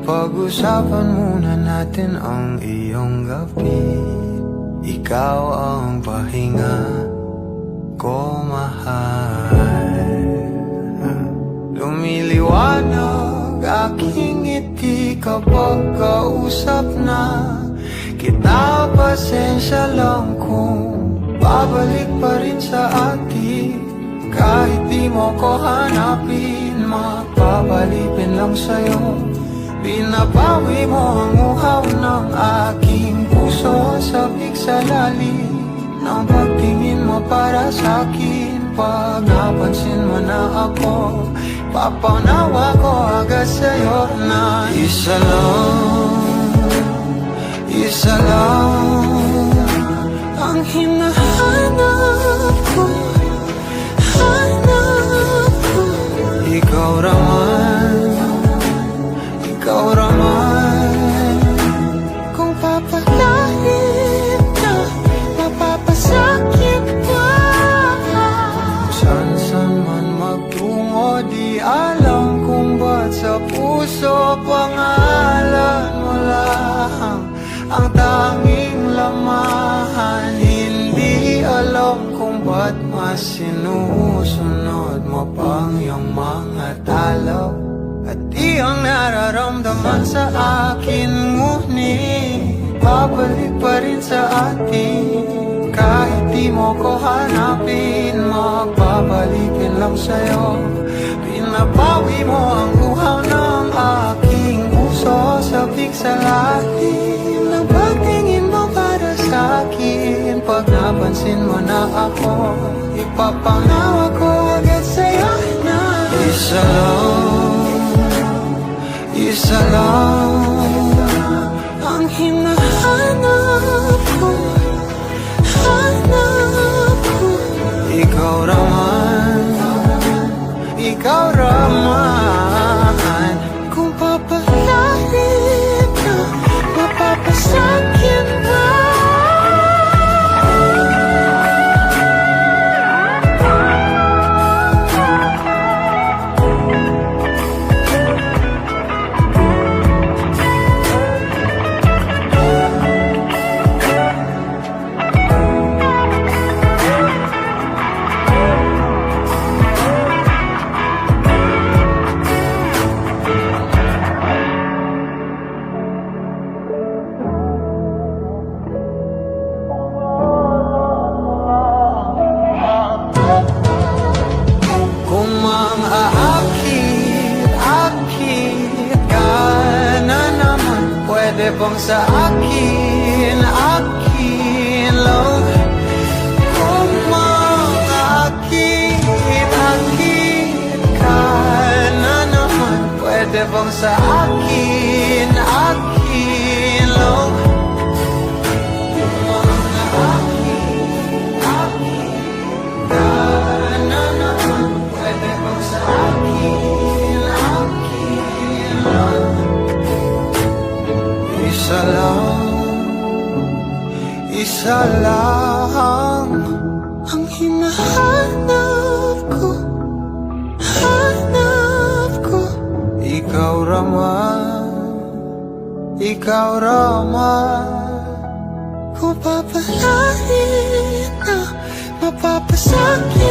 Pag-usapan muna natin ang iyong gabi. Ikaw ang pahinga ko, mahal. Lumiliwanag aking ngiti kapag kausap na kita. Pasensya lang kung babalik pa rin sa atin. Kahit di mo ko hanapin, mapapalipin lang sa'yo. Binabawi mo ang uhaw ng aking puso, sabik sa lalim ng pagtingin mo para sa'kin. Pag napansin mo na ako, papanawa ko agad sa'yo na isa lang ang hinahanap ko, hanap ko. Ikaw raman, kung papalalim na, mapapasakit pa. Saan man magtungo, di alam kung ba't sa puso pangalan mo lang ang tanging lamahan. Hindi alam kung ba't mas sinusunod mo pang iyong mga talo. At di ang nararamdaman sa akin, ngunit babalik pa rin sa atin. Kahit di mo ko hanapin, mapapalikin lang sa'yo. Pinapawi mo ang uhaw ng aking puso, sabik sa lalim ng pagtingin mo para sa'kin. Pag napansin mo na ako, ipapanawa ko agad sa'yo na isa lang ang hinahanap ko, hanap ko. Ikaw raman, kung papalalim na, mapapasakit ba? Pwede bang sa akin lang? Kung makakit ka na naman, pwede bang sa akin lang? Kung makakit ka na naman, pwede bang sa akin lang? Isa lang ang hinahanap ko, hanap ko. Ikaw raman, kung papalalim na, mapapasakit